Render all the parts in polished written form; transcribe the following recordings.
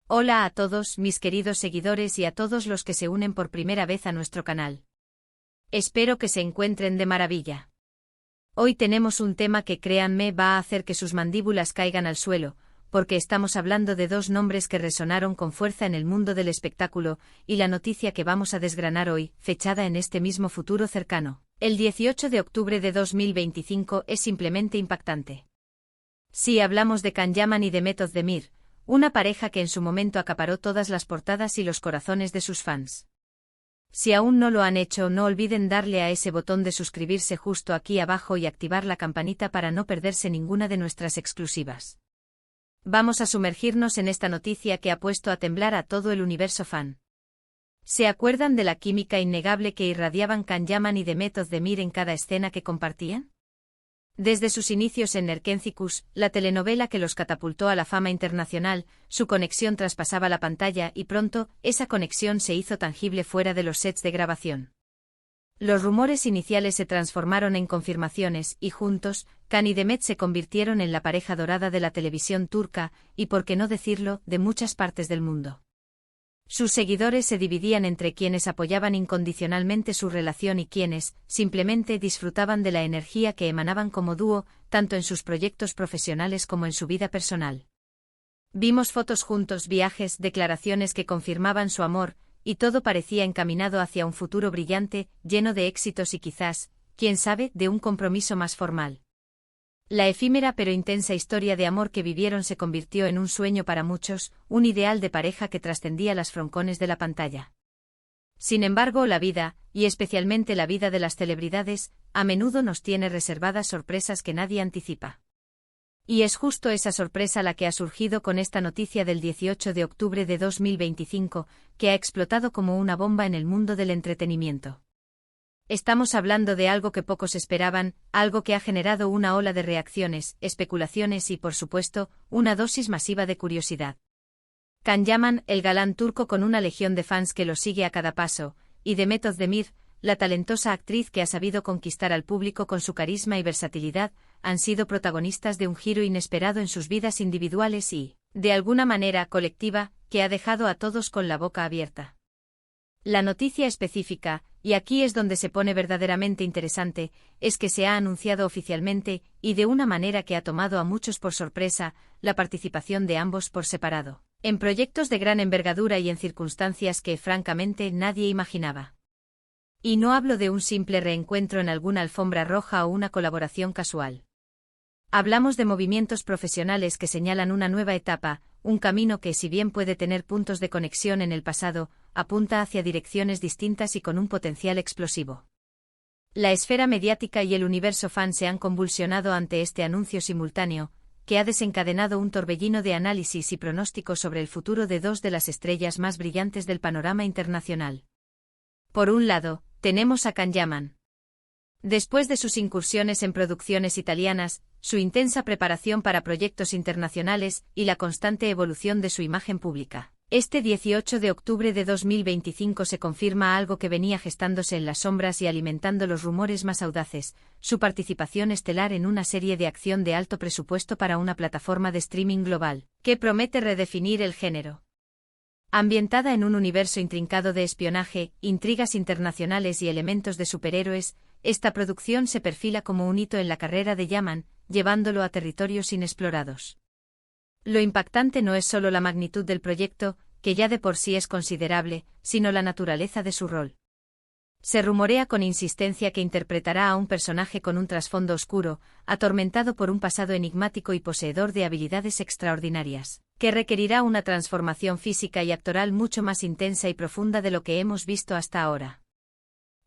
Hola a todos mis queridos seguidores y a todos los que se unen por primera vez a nuestro canal. Espero que se encuentren de maravilla. Hoy tenemos un tema que créanme va a hacer que sus mandíbulas caigan al suelo, porque estamos hablando de dos nombres que resonaron con fuerza en el mundo del espectáculo, y la noticia que vamos a desgranar hoy, fechada en este mismo futuro cercano, el 18 de octubre de 2025, es simplemente impactante. Sí, hablamos de Can Yaman y de Method Demir, una pareja que en su momento acaparó todas las portadas y los corazones de sus fans. Si aún no lo han hecho, no olviden darle a ese botón de suscribirse justo aquí abajo y activar la campanita para no perderse ninguna de nuestras exclusivas. Vamos a sumergirnos en esta noticia que ha puesto a temblar a todo el universo fan. ¿Se acuerdan de la química innegable que irradiaban Can Yaman y de Method Demir en cada escena que compartían? Desde sus inicios en Nerkencicus, la telenovela que los catapultó a la fama internacional, su conexión traspasaba la pantalla y pronto, esa conexión se hizo tangible fuera de los sets de grabación. Los rumores iniciales se transformaron en confirmaciones y juntos, Can y Demet se convirtieron en la pareja dorada de la televisión turca y, por qué no decirlo, de muchas partes del mundo. Sus seguidores se dividían entre quienes apoyaban incondicionalmente su relación y quienes, simplemente, disfrutaban de la energía que emanaban como dúo, tanto en sus proyectos profesionales como en su vida personal. Vimos fotos juntos, viajes, declaraciones que confirmaban su amor, y todo parecía encaminado hacia un futuro brillante, lleno de éxitos y quizás, quién sabe, de un compromiso más formal. La efímera pero intensa historia de amor que vivieron se convirtió en un sueño para muchos, un ideal de pareja que trascendía las froncones de la pantalla. Sin embargo, la vida, y especialmente la vida de las celebridades, a menudo nos tiene reservadas sorpresas que nadie anticipa. Y es justo esa sorpresa la que ha surgido con esta noticia del 18 de octubre de 2025, que ha explotado como una bomba en el mundo del entretenimiento. Estamos hablando de algo que pocos esperaban, algo que ha generado una ola de reacciones, especulaciones y, por supuesto, una dosis masiva de curiosidad. Can Yaman, el galán turco con una legión de fans que lo sigue a cada paso, y de Method Demir, la talentosa actriz que ha sabido conquistar al público con su carisma y versatilidad, han sido protagonistas de un giro inesperado en sus vidas individuales y, de alguna manera, colectiva, que ha dejado a todos con la boca abierta. La noticia específica, y aquí es donde se pone verdaderamente interesante, es que se ha anunciado oficialmente, y de una manera que ha tomado a muchos por sorpresa, la participación de ambos por separado, en proyectos de gran envergadura y en circunstancias que, francamente, nadie imaginaba. Y no hablo de un simple reencuentro en alguna alfombra roja o una colaboración casual. Hablamos de movimientos profesionales que señalan una nueva etapa, un camino que, si bien puede tener puntos de conexión en el pasado, apunta hacia direcciones distintas y con un potencial explosivo. La esfera mediática y el universo fan se han convulsionado ante este anuncio simultáneo, que ha desencadenado un torbellino de análisis y pronósticos sobre el futuro de dos de las estrellas más brillantes del panorama internacional. Por un lado, tenemos a Can Yaman. Después de sus incursiones en producciones italianas, su intensa preparación para proyectos internacionales y la constante evolución de su imagen pública, este 18 de octubre de 2025 se confirma algo que venía gestándose en las sombras y alimentando los rumores más audaces, su participación estelar en una serie de acción de alto presupuesto para una plataforma de streaming global, que promete redefinir el género. Ambientada en un universo intrincado de espionaje, intrigas internacionales y elementos de superhéroes, esta producción se perfila como un hito en la carrera de Yaman, llevándolo a territorios inexplorados. Lo impactante no es solo la magnitud del proyecto, que ya de por sí es considerable, sino la naturaleza de su rol. Se rumorea con insistencia que interpretará a un personaje con un trasfondo oscuro, atormentado por un pasado enigmático y poseedor de habilidades extraordinarias, que requerirá una transformación física y actoral mucho más intensa y profunda de lo que hemos visto hasta ahora.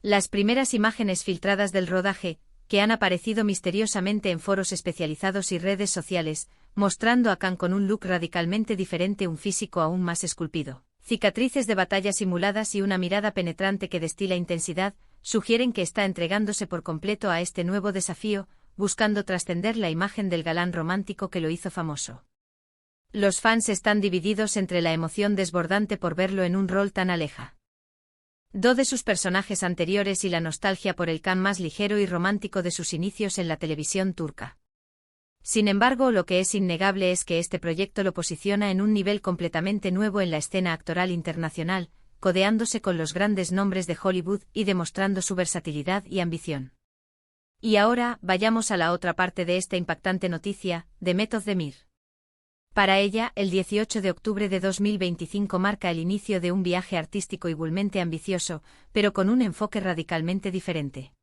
Las primeras imágenes filtradas del rodaje, que han aparecido misteriosamente en foros especializados y redes sociales, mostrando a Can con un look radicalmente diferente, un físico aún más esculpido, cicatrices de batalla simuladas y una mirada penetrante que destila intensidad, sugieren que está entregándose por completo a este nuevo desafío, buscando trascender la imagen del galán romántico que lo hizo famoso. Los fans están divididos entre la emoción desbordante por verlo en un rol tan alejado de sus personajes anteriores y la nostalgia por el Can más ligero y romántico de sus inicios en la televisión turca. Sin embargo, lo que es innegable es que este proyecto lo posiciona en un nivel completamente nuevo en la escena actoral internacional, codeándose con los grandes nombres de Hollywood y demostrando su versatilidad y ambición. Y ahora, vayamos a la otra parte de esta impactante noticia, Demet Özdemir. Para ella, el 18 de octubre de 2025 marca el inicio de un viaje artístico igualmente ambicioso, pero con un enfoque radicalmente diferente.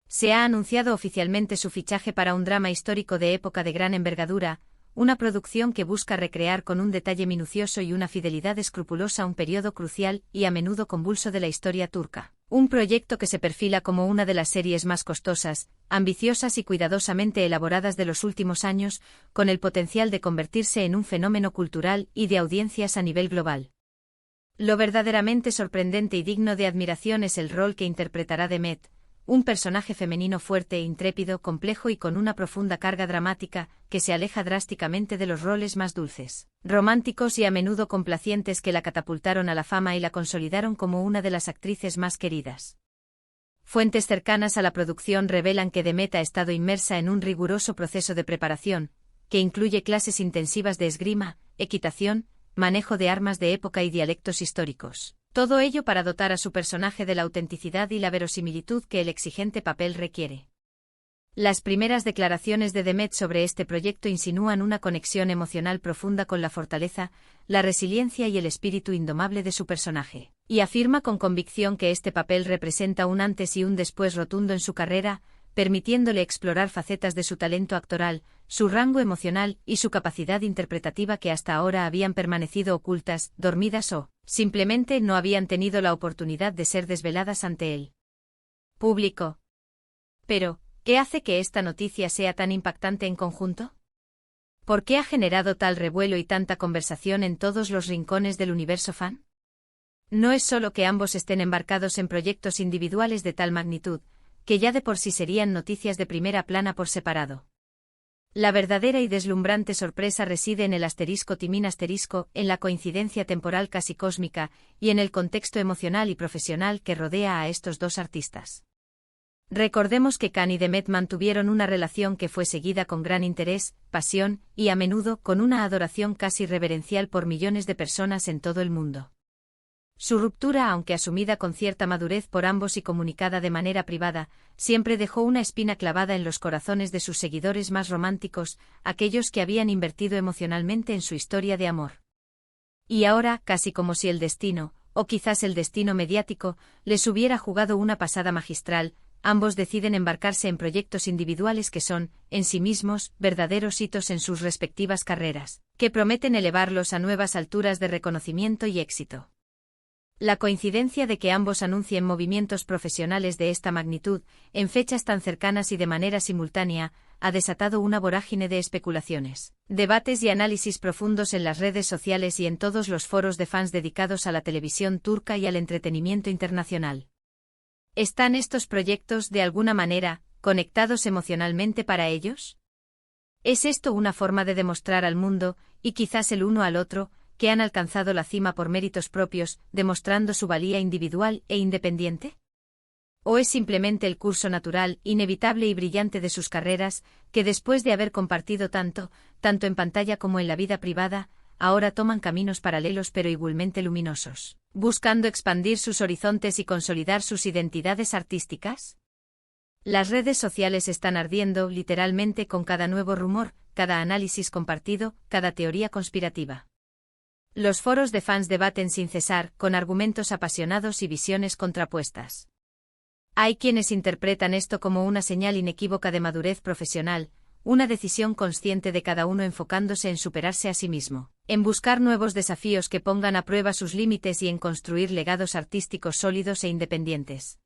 Se ha anunciado oficialmente su fichaje para un drama histórico de época de gran envergadura, una producción que busca recrear con un detalle minucioso y una fidelidad escrupulosa un periodo crucial y a menudo convulso de la historia turca. Un proyecto que se perfila como una de las series más costosas, ambiciosas y cuidadosamente elaboradas de los últimos años, con el potencial de convertirse en un fenómeno cultural y de audiencias a nivel global. Lo verdaderamente sorprendente y digno de admiración es el rol que interpretará Demet, un personaje femenino fuerte e intrépido, complejo y con una profunda carga dramática, que se aleja drásticamente de los roles más dulces, románticos y a menudo complacientes que la catapultaron a la fama y la consolidaron como una de las actrices más queridas. Fuentes cercanas a la producción revelan que Demet ha estado inmersa en un riguroso proceso de preparación, que incluye clases intensivas de esgrima, equitación, manejo de armas de época y dialectos históricos. Todo ello para dotar a su personaje de la autenticidad y la verosimilitud que el exigente papel requiere. Las primeras declaraciones de Demet sobre este proyecto insinúan una conexión emocional profunda con la fortaleza, la resiliencia y el espíritu indomable de su personaje, y afirma con convicción que este papel representa un antes y un después rotundo en su carrera, permitiéndole explorar facetas de su talento actoral, su rango emocional y su capacidad interpretativa que hasta ahora habían permanecido ocultas, dormidas o, simplemente, no habían tenido la oportunidad de ser desveladas ante el público. Pero, ¿qué hace que esta noticia sea tan impactante en conjunto? ¿Por qué ha generado tal revuelo y tanta conversación en todos los rincones del universo fan? No es solo que ambos estén embarcados en proyectos individuales de tal magnitud, que ya de por sí serían noticias de primera plana por separado. La verdadera y deslumbrante sorpresa reside en el *Timín*, en la coincidencia temporal casi cósmica, y en el contexto emocional y profesional que rodea a estos dos artistas. Recordemos que Can y Demet mantuvieron una relación que fue seguida con gran interés, pasión, y a menudo con una adoración casi reverencial por millones de personas en todo el mundo. Su ruptura, aunque asumida con cierta madurez por ambos y comunicada de manera privada, siempre dejó una espina clavada en los corazones de sus seguidores más románticos, aquellos que habían invertido emocionalmente en su historia de amor. Y ahora, casi como si el destino, o quizás el destino mediático, les hubiera jugado una pasada magistral, ambos deciden embarcarse en proyectos individuales que son, en sí mismos, verdaderos hitos en sus respectivas carreras, que prometen elevarlos a nuevas alturas de reconocimiento y éxito. La coincidencia de que ambos anuncien movimientos profesionales de esta magnitud, en fechas tan cercanas y de manera simultánea, ha desatado una vorágine de especulaciones, debates y análisis profundos en las redes sociales y en todos los foros de fans dedicados a la televisión turca y al entretenimiento internacional. ¿Están estos proyectos, de alguna manera, conectados emocionalmente para ellos? ¿Es esto una forma de demostrar al mundo, y quizás el uno al otro, que han alcanzado la cima por méritos propios, demostrando su valía individual e independiente? ¿O es simplemente el curso natural, inevitable y brillante de sus carreras, que después de haber compartido tanto en pantalla como en la vida privada, ahora toman caminos paralelos pero igualmente luminosos, buscando expandir sus horizontes y consolidar sus identidades artísticas? Las redes sociales están ardiendo, literalmente, con cada nuevo rumor, cada análisis compartido, cada teoría conspirativa. Los foros de fans debaten sin cesar, con argumentos apasionados y visiones contrapuestas. Hay quienes interpretan esto como una señal inequívoca de madurez profesional, una decisión consciente de cada uno enfocándose en superarse a sí mismo, en buscar nuevos desafíos que pongan a prueba sus límites y en construir legados artísticos sólidos e independientes.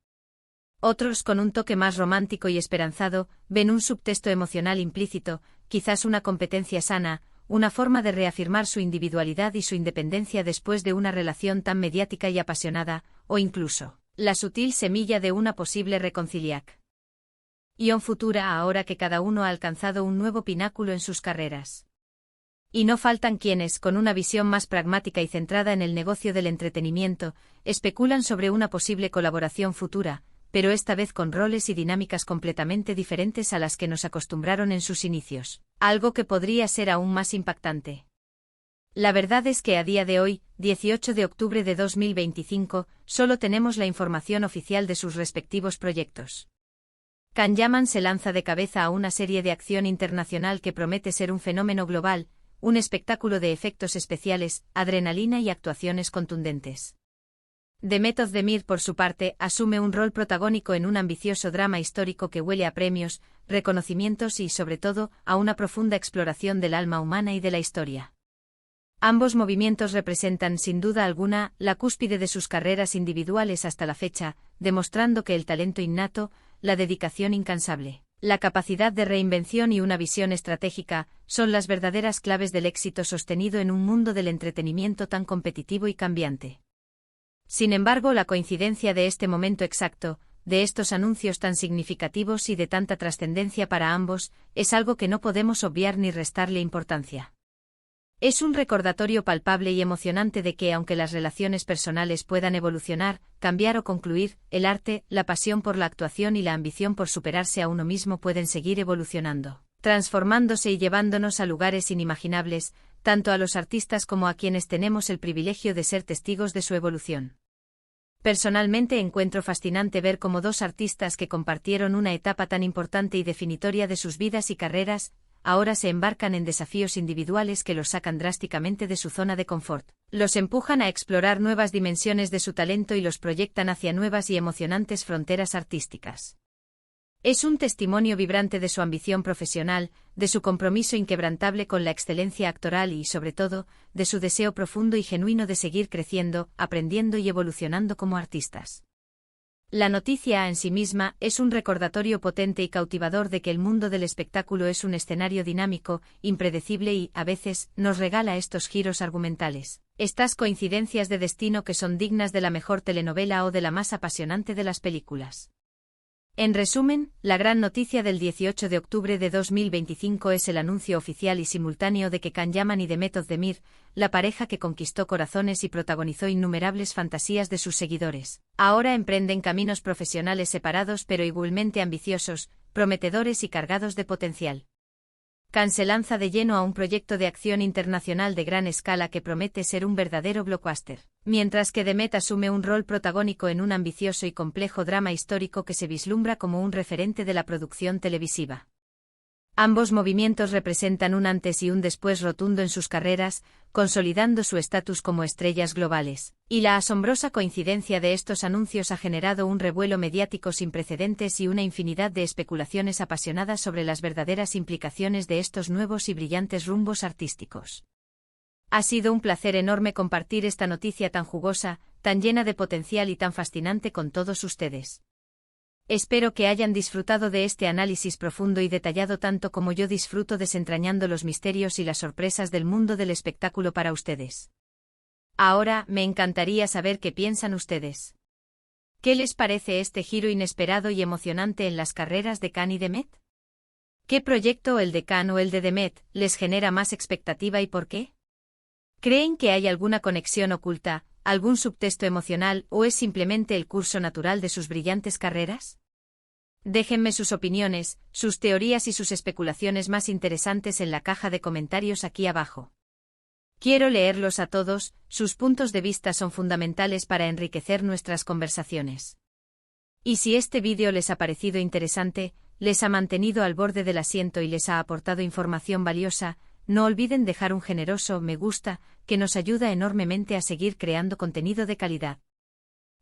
Otros, con un toque más romántico y esperanzado, ven un subtexto emocional implícito, quizás una competencia sana, una forma de reafirmar su individualidad y su independencia después de una relación tan mediática y apasionada, o incluso, la sutil semilla de una posible reconciliación futura ahora que cada uno ha alcanzado un nuevo pináculo en sus carreras. Y no faltan quienes, con una visión más pragmática y centrada en el negocio del entretenimiento, especulan sobre una posible colaboración futura, pero esta vez con roles y dinámicas completamente diferentes a las que nos acostumbraron en sus inicios, algo que podría ser aún más impactante. La verdad es que a día de hoy, 18 de octubre de 2025, solo tenemos la información oficial de sus respectivos proyectos. Kanyaman se lanza de cabeza a una serie de acción internacional que promete ser un fenómeno global, un espectáculo de efectos especiales, adrenalina y actuaciones contundentes. Demet Özdemir, por su parte, asume un rol protagónico en un ambicioso drama histórico que huele a premios, reconocimientos y, sobre todo, a una profunda exploración del alma humana y de la historia. Ambos movimientos representan, sin duda alguna, la cúspide de sus carreras individuales hasta la fecha, demostrando que el talento innato, la dedicación incansable, la capacidad de reinvención y una visión estratégica son las verdaderas claves del éxito sostenido en un mundo del entretenimiento tan competitivo y cambiante. Sin embargo, la coincidencia de este momento exacto, de estos anuncios tan significativos y de tanta trascendencia para ambos, es algo que no podemos obviar ni restarle importancia. Es un recordatorio palpable y emocionante de que, aunque las relaciones personales puedan evolucionar, cambiar o concluir, el arte, la pasión por la actuación y la ambición por superarse a uno mismo pueden seguir evolucionando, transformándose y llevándonos a lugares inimaginables, tanto a los artistas como a quienes tenemos el privilegio de ser testigos de su evolución. Personalmente encuentro fascinante ver cómo dos artistas que compartieron una etapa tan importante y definitoria de sus vidas y carreras, ahora se embarcan en desafíos individuales que los sacan drásticamente de su zona de confort, los empujan a explorar nuevas dimensiones de su talento y los proyectan hacia nuevas y emocionantes fronteras artísticas. Es un testimonio vibrante de su ambición profesional, de su compromiso inquebrantable con la excelencia actoral y, sobre todo, de su deseo profundo y genuino de seguir creciendo, aprendiendo y evolucionando como artistas. La noticia en sí misma es un recordatorio potente y cautivador de que el mundo del espectáculo es un escenario dinámico, impredecible y, a veces, nos regala estos giros argumentales, estas coincidencias de destino que son dignas de la mejor telenovela o de la más apasionante de las películas. En resumen, la gran noticia del 18 de octubre de 2025 es el anuncio oficial y simultáneo de que Kanyaman y Demet Özdemir, la pareja que conquistó corazones y protagonizó innumerables fantasías de sus seguidores, ahora emprenden caminos profesionales separados pero igualmente ambiciosos, prometedores y cargados de potencial. Kan se lanza de lleno a un proyecto de acción internacional de gran escala que promete ser un verdadero blockbuster, mientras que Demet asume un rol protagónico en un ambicioso y complejo drama histórico que se vislumbra como un referente de la producción televisiva. Ambos movimientos representan un antes y un después rotundo en sus carreras, consolidando su estatus como estrellas globales, y la asombrosa coincidencia de estos anuncios ha generado un revuelo mediático sin precedentes y una infinidad de especulaciones apasionadas sobre las verdaderas implicaciones de estos nuevos y brillantes rumbos artísticos. Ha sido un placer enorme compartir esta noticia tan jugosa, tan llena de potencial y tan fascinante con todos ustedes. Espero que hayan disfrutado de este análisis profundo y detallado tanto como yo disfruto desentrañando los misterios y las sorpresas del mundo del espectáculo para ustedes. Ahora, me encantaría saber qué piensan ustedes. ¿Qué les parece este giro inesperado y emocionante en las carreras de Kan y Demet? ¿Qué proyecto, el de Kan o el de Demet, les genera más expectativa y por qué? ¿Creen que hay alguna conexión oculta, algún subtexto emocional o es simplemente el curso natural de sus brillantes carreras? Déjenme sus opiniones, sus teorías y sus especulaciones más interesantes en la caja de comentarios aquí abajo. Quiero leerlos a todos, sus puntos de vista son fundamentales para enriquecer nuestras conversaciones. Y si este vídeo les ha parecido interesante, les ha mantenido al borde del asiento y les ha aportado información valiosa, no olviden dejar un generoso me gusta, que nos ayuda enormemente a seguir creando contenido de calidad.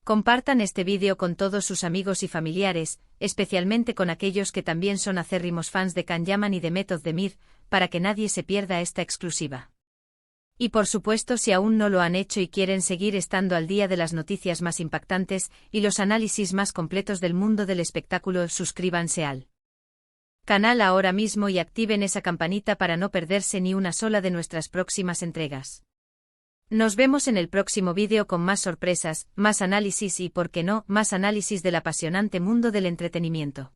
Compartan este vídeo con todos sus amigos y familiares, especialmente con aquellos que también son acérrimos fans de Kanyaman y Demet Özdemir, para que nadie se pierda esta exclusiva. Y por supuesto, si aún no lo han hecho y quieren seguir estando al día de las noticias más impactantes y los análisis más completos del mundo del espectáculo, suscríbanse al canal ahora mismo y activen esa campanita para no perderse ni una sola de nuestras próximas entregas. Nos vemos en el próximo vídeo con más sorpresas, más análisis y, por qué no, más análisis del apasionante mundo del entretenimiento.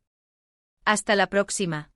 Hasta la próxima.